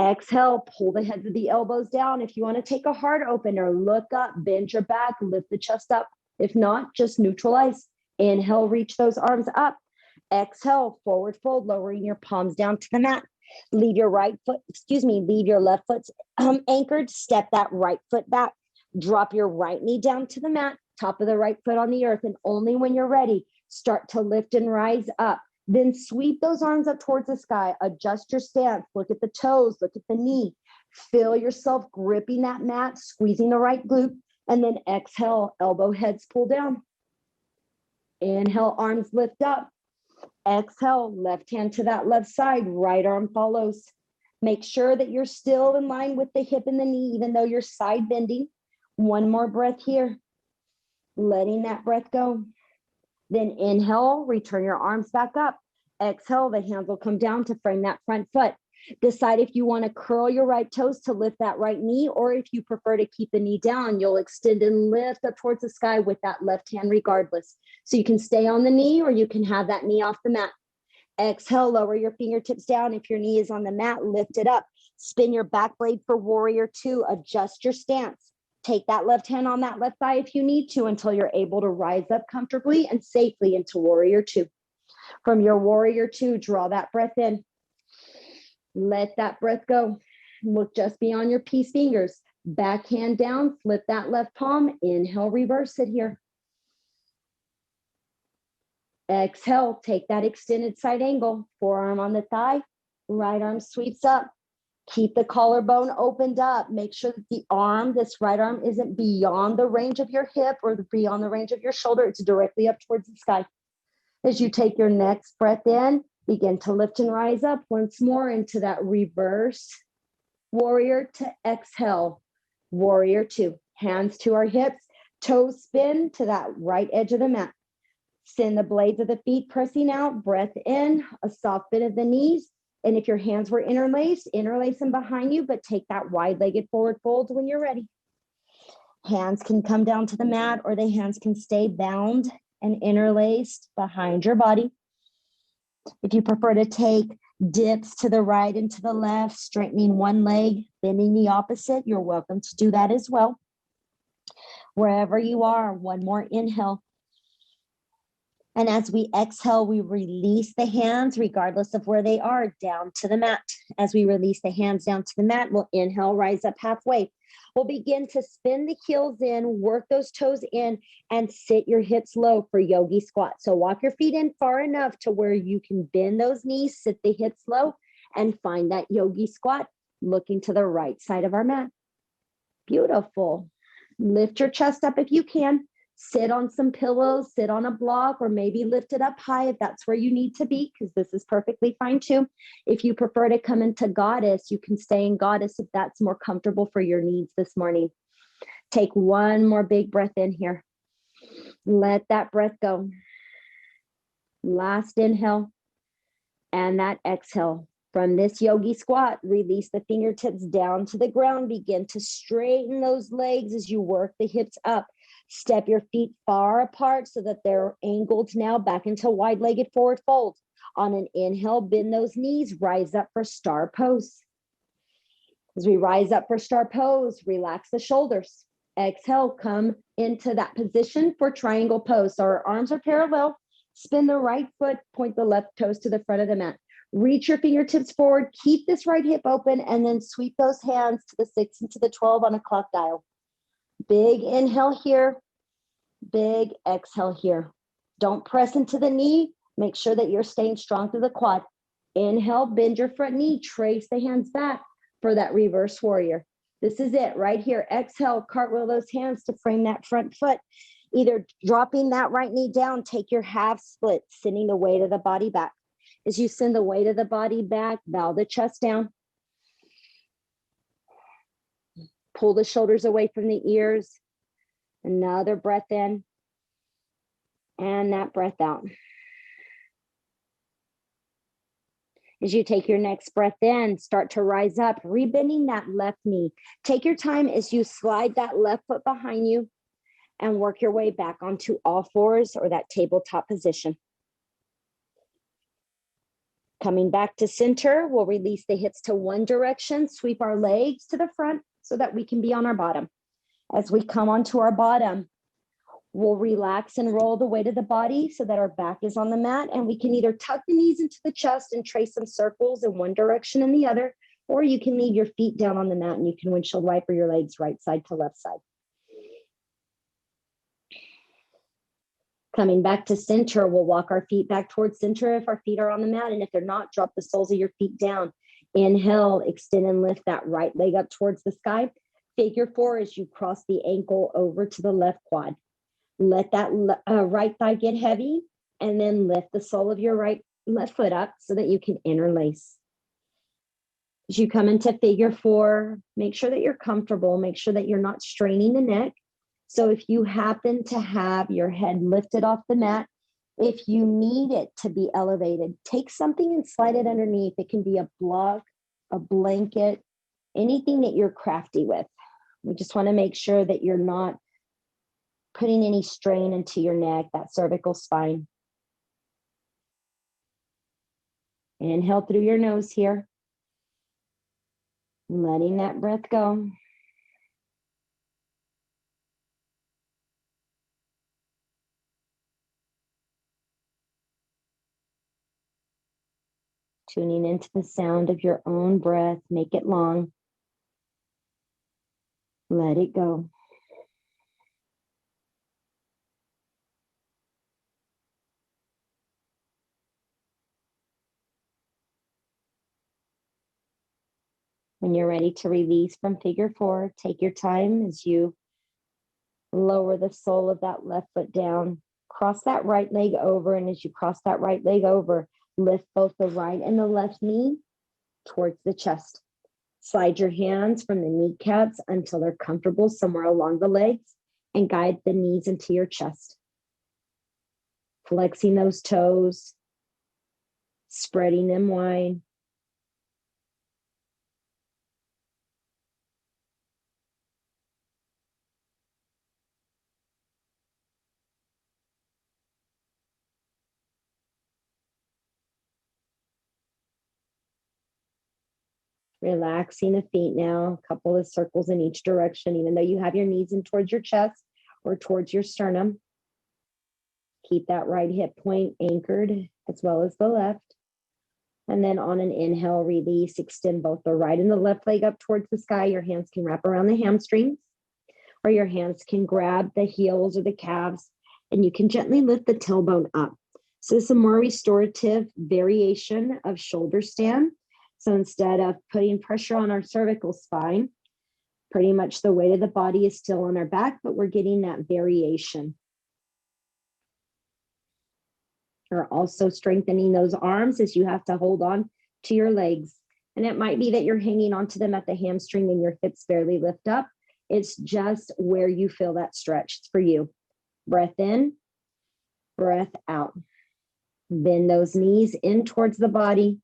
Exhale, pull the heads of the elbows down. If you want to take a heart opener, look up, bend your back, lift the chest up. If not, just neutralize. Inhale, reach those arms up. Exhale, forward fold, lowering your palms down to the mat. Leave your leave your left foot anchored. Step that right foot back. Drop your right knee down to the mat, top of the right foot on the earth. And only when you're ready, start to lift and rise up. Then sweep those arms up towards the sky. Adjust your stance. Look at the toes. Look at the knee. Feel yourself gripping that mat, squeezing the right glute. And then exhale, elbow heads pull down. Inhale, arms lift up. Exhale, left hand to that left side, right arm follows. Make sure that you're still in line with the hip and the knee, even though you're side bending. One more breath here. Letting that breath go. Then inhale, return your arms back up. Exhale, the hands will come down to frame that front foot. Decide if you want to curl your right toes to lift that right knee, or if you prefer to keep the knee down, you'll extend and lift up towards the sky with that left hand regardless. So you can stay on the knee or you can have that knee off the mat. Exhale, lower your fingertips down. If your knee is on the mat, lift it up. Spin your back blade for warrior two. Adjust your stance. Take that left hand on that left thigh if you need to until you're able to rise up comfortably and safely into warrior two. From your warrior two, draw that breath in. Let that breath go. Look just beyond your peace fingers. Back hand down, flip that left palm. Inhale, reverse it here. Exhale, take that extended side angle. Forearm on the thigh, right arm sweeps up. Keep the collarbone opened up. Make sure that the arm, this right arm, isn't beyond the range of your hip or beyond the range of your shoulder. It's directly up towards the sky. As you take your next breath in, begin to lift and rise up once more into that reverse warrior to exhale. Warrior two. Hands to our hips, toes spin to that right edge of the mat. Send the blades of the feet pressing out, breath in, a soft bend of the knees. And if your hands were interlaced, interlace them behind you, but take that wide-legged forward fold when you're ready. Hands can come down to the mat or the hands can stay bound and interlaced behind your body. If you prefer to take dips to the right and to the left, straightening one leg, bending the opposite, you're welcome to do that as well. Wherever you are, one more inhale. And as we exhale, we release the hands, regardless of where they are, down to the mat. As we release the hands down to the mat, we'll inhale, rise up halfway. We'll begin to spin the heels in, work those toes in, and sit your hips low for Yogi Squat. So walk your feet in far enough to where you can bend those knees, sit the hips low, and find that Yogi Squat, looking to the right side of our mat. Beautiful. Lift your chest up if you can. Sit on some pillows, sit on a block, or maybe lift it up high if that's where you need to be, because this is perfectly fine too. If you prefer to come into Goddess, you can stay in Goddess if that's more comfortable for your needs this morning. Take one more big breath in here. Let that breath go. Last inhale and that exhale. From this yogi squat, release the fingertips down to the ground. Begin to straighten those legs as you work the hips up. Step your feet far apart so that they're angled now back into wide-legged forward fold. On an inhale, bend those knees, rise up for star pose. As we rise up for star pose, relax the shoulders. Exhale, come into that position for triangle pose. So our arms are parallel. Spin the right foot, point the left toes to the front of the mat. Reach your fingertips forward, keep this right hip open, and then sweep those hands to the 6 and to the 12 on a clock dial. Big inhale here, big exhale here. Don't press into the knee. Make sure that you're staying strong through the quad. Inhale, bend your front knee, trace the hands back for that reverse warrior. This is it right here. Exhale, cartwheel those hands to frame that front foot. Either dropping that right knee down, take your half split, sending the weight of the body back. As you send the weight of the body back, bow the chest down. Pull the shoulders away from the ears. Another breath in. And that breath out. As you take your next breath in, start to rise up, rebending that left knee. Take your time as you slide that left foot behind you and work your way back onto all fours or that tabletop position. Coming back to center, we'll release the hips to one direction, sweep our legs to the front so that we can be on our bottom. As we come onto our bottom, we'll relax and roll the weight of the body so that our back is on the mat, and we can either tuck the knees into the chest and trace some circles in one direction and the other, or you can leave your feet down on the mat and you can windshield wiper your legs right side to left side. Coming back to center, we'll walk our feet back towards center if our feet are on the mat, and if they're not, drop the soles of your feet down. Inhale, extend and lift that right leg up towards the sky. Figure 4 as you cross the ankle over to the left quad. Let that right thigh get heavy, and then lift the sole of your left foot up so that you can interlace. As you come into figure 4, make sure that you're comfortable. Make sure that you're not straining the neck. So if you happen to have your head lifted off the mat, if you need it to be elevated, take something and slide it underneath. It can be a block, a blanket, anything that you're crafty with. We just want to make sure that you're not putting any strain into your neck, that cervical spine. Inhale through your nose here. Letting that breath go. Tuning into the sound of your own breath. Make it long. Let it go. When you're ready to release from figure 4, take your time as you lower the sole of that left foot down. Cross that right leg over, and as you cross that right leg over, lift both the right and the left knee towards the chest. Slide your hands from the kneecaps until they're comfortable somewhere along the legs, and guide the knees into your chest. Flexing those toes, spreading them wide. Relaxing the feet now, a couple of circles in each direction, even though you have your knees in towards your chest or towards your sternum. Keep that right hip point anchored as well as the left. And then on an inhale, release, extend both the right and the left leg up towards the sky. Your hands can wrap around the hamstrings, or your hands can grab the heels or the calves, and you can gently lift the tailbone up. So this is a more restorative variation of shoulder stand. So instead of putting pressure on our cervical spine, pretty much the weight of the body is still on our back, but we're getting that variation. We're also strengthening those arms as you have to hold on to your legs. And it might be that you're hanging onto them at the hamstring and your hips barely lift up. It's just where you feel that stretch. It's for you. Breath in, breath out. Bend those knees in towards the body.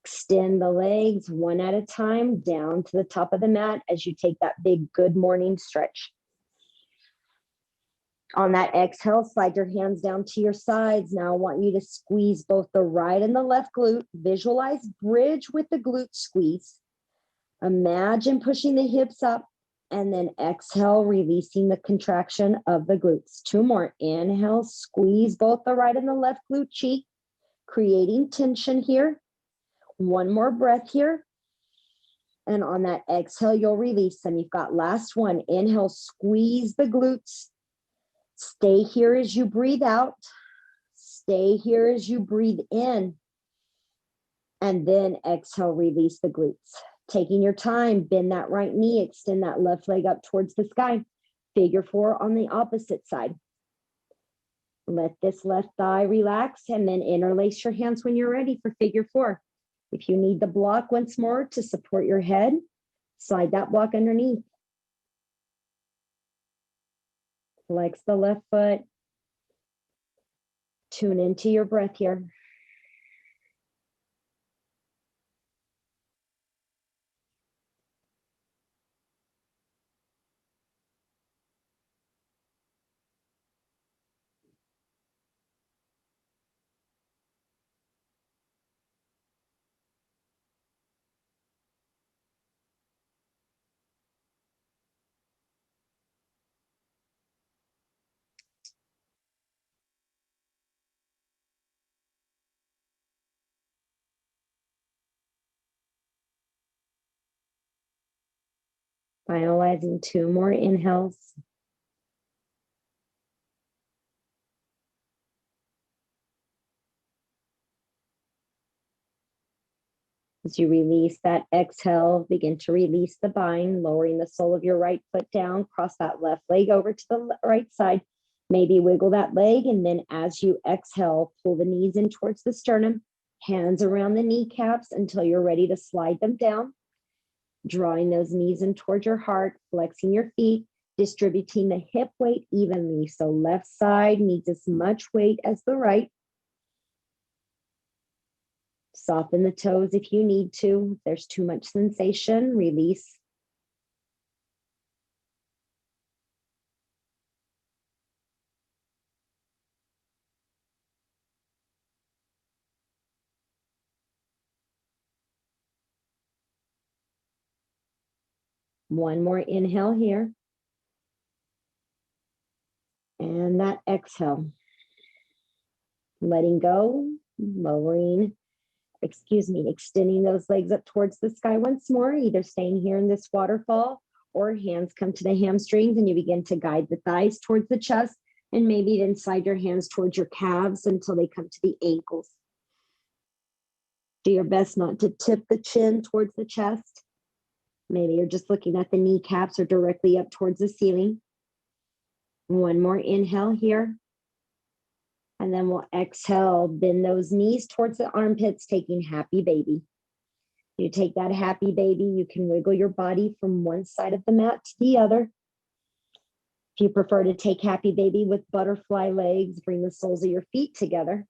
Extend the legs one at a time down to the top of the mat as you take that big good morning stretch. On that exhale, slide your hands down to your sides. Now I want you to squeeze both the right and the left glute. Visualize bridge with the glute squeeze. Imagine pushing the hips up and then exhale, releasing the contraction of the glutes. 2 more. Inhale, squeeze both the right and the left glute cheek, creating tension here. 1 more breath here. And on that exhale, you'll release them. You've got last one. Inhale, squeeze the glutes. Stay here as you breathe out. Stay here as you breathe in. And then exhale, release the glutes. Taking your time, bend that right knee, extend that left leg up towards the sky. Figure 4 on the opposite side. Let this left thigh relax and then interlace your hands when you're ready for figure 4. If you need the block once more to support your head, slide that block underneath. Flex the left foot. Tune into your breath here. Finalizing 2 more inhales. As you release that exhale, begin to release the bind, lowering the sole of your right foot down, cross that left leg over to the right side. Maybe wiggle that leg, and then as you exhale, pull the knees in towards the sternum, hands around the kneecaps until you're ready to slide them down. Drawing those knees in towards your heart, flexing your feet, distributing the hip weight evenly. So left side needs as much weight as the right. Soften the toes if you need to. If there's too much sensation, release. One more inhale here. And that exhale. Letting go, lowering, extending those legs up towards the sky once more, either staying here in this waterfall or hands come to the hamstrings and you begin to guide the thighs towards the chest, and maybe then slide your hands towards your calves until they come to the ankles. Do your best not to tip the chin towards the chest. Maybe you're just looking at the kneecaps or directly up towards the ceiling. One more inhale here. And then we'll exhale, bend those knees towards the armpits, taking happy baby. You take that happy baby, you can wiggle your body from one side of the mat to the other. If you prefer to take happy baby with butterfly legs, bring the soles of your feet together.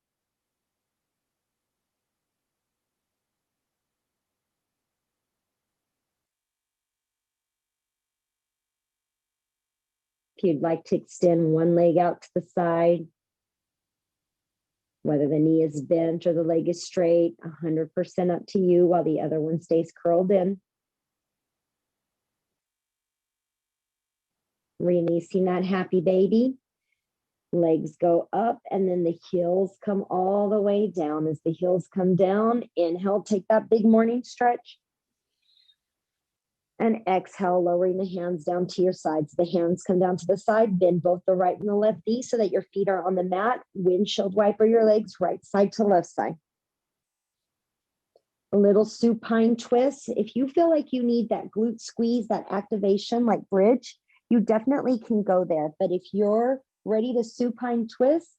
If you'd like to extend one leg out to the side, whether the knee is bent or the leg is straight, 100% up to you, while the other one stays curled in. Releasing that happy baby. Legs go up and then the heels come all the way down. As the heels come down, inhale, take that big morning stretch. And exhale, lowering the hands down to your sides. The hands come down to the side, bend both the right and the left knee so that your feet are on the mat. Windshield wiper your legs right side to left side. A little supine twist. If you feel like you need that glute squeeze, that activation like bridge, you definitely can go there. But if you're ready to supine twist,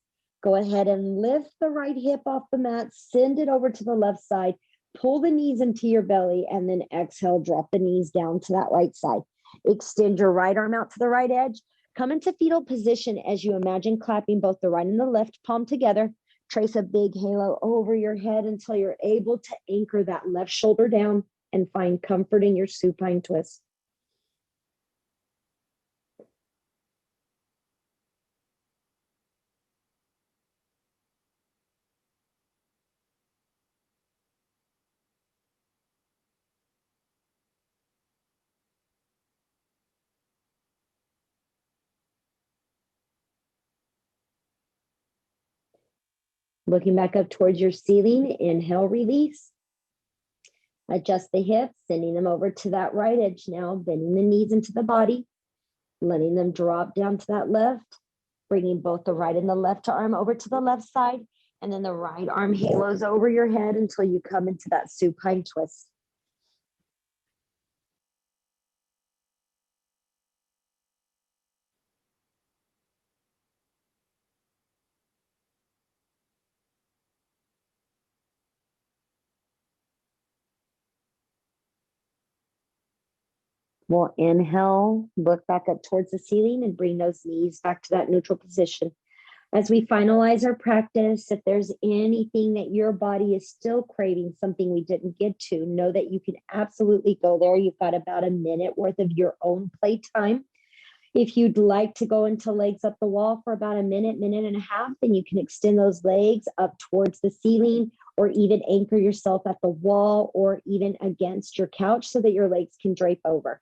go ahead and lift the right hip off the mat, send it over to the left side, pull the knees into your belly, and then exhale, drop the knees down to that right side. Extend your right arm out to the right edge. Come into fetal position as you imagine clapping both the right and the left palm together. Trace a big halo over your head until you're able to anchor that left shoulder down and find comfort in your supine twist. Looking back up towards your ceiling, inhale, release. Adjust the hips, sending them over to that right edge now, bending the knees into the body, letting them drop down to that left, bringing both the right and the left arm over to the left side, and then the right arm halos over your head until you come into that supine twist. We'll inhale, look back up towards the ceiling and bring those knees back to that neutral position. As we finalize our practice, if there's anything that your body is still craving, something we didn't get to, know that you can absolutely go there. You've got about a minute worth of your own playtime. If you'd like to go into legs up the wall for about a minute, minute and a half, then you can extend those legs up towards the ceiling or even anchor yourself at the wall or even against your couch so that your legs can drape over.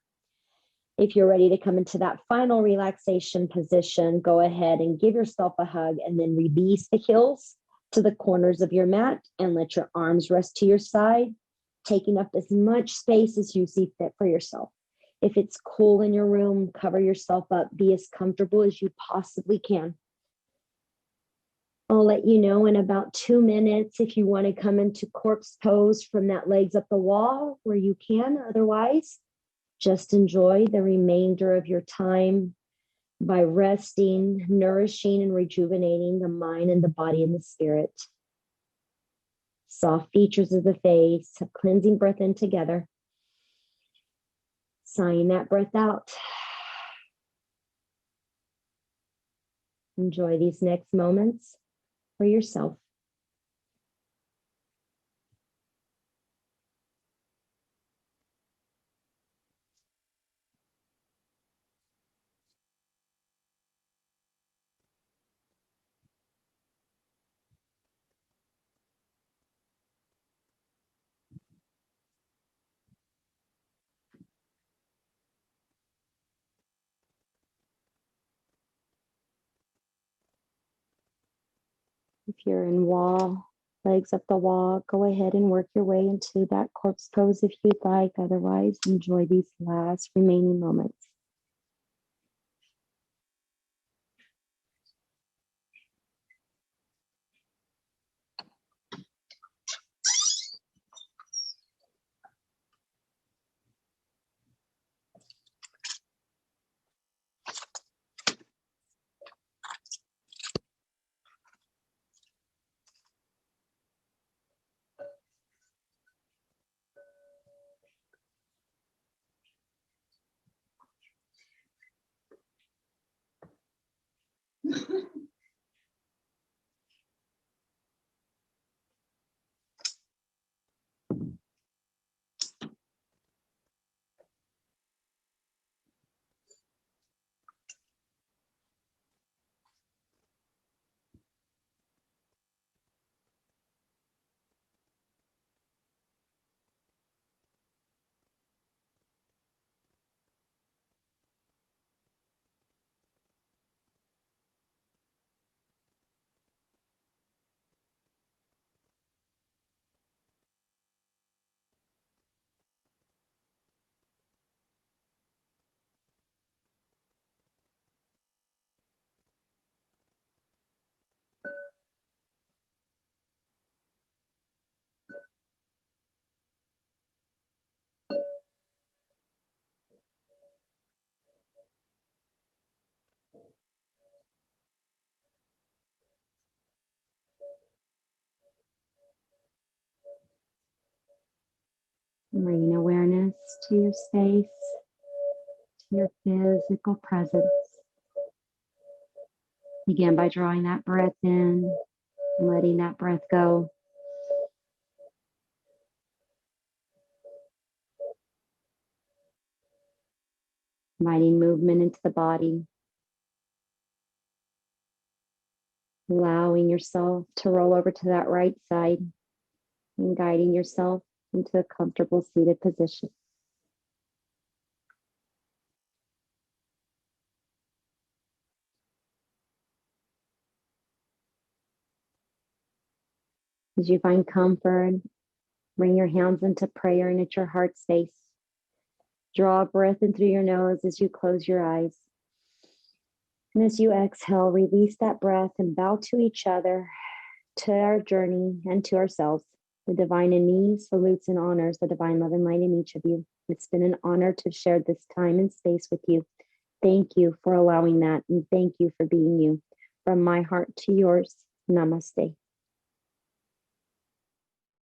If you're ready to come into that final relaxation position, go ahead and give yourself a hug and then release the heels to the corners of your mat and let your arms rest to your side, taking up as much space as you see fit for yourself. If it's cool in your room, cover yourself up, be as comfortable as you possibly can. I'll let you know in about 2 minutes if you want to come into corpse pose from that legs up the wall where you can. Otherwise, just enjoy the remainder of your time by resting, nourishing, and rejuvenating the mind and the body and the spirit. Soft features of the face, a cleansing breath in together. Sighing that breath out. Enjoy these next moments for yourself. If you're in wall, legs up the wall, go ahead and work your way into that corpse pose if you'd like. Otherwise, enjoy these last remaining moments. Bringing awareness to your space, to your physical presence. Begin by drawing that breath in letting that breath go. Inviting movement into the body. Allowing yourself to roll over to that right side and guiding yourself into a comfortable seated position. As you find comfort, bring your hands into prayer and at your heart space. Draw a breath in through your nose as you close your eyes. And as you exhale, release that breath and bow to each other, to our journey, and to ourselves. The divine in me salutes and honors the divine love and light in each of you. It's been an honor to share this time and space with you. Thank you for allowing that, and thank you for being you. From my heart to yours, namaste.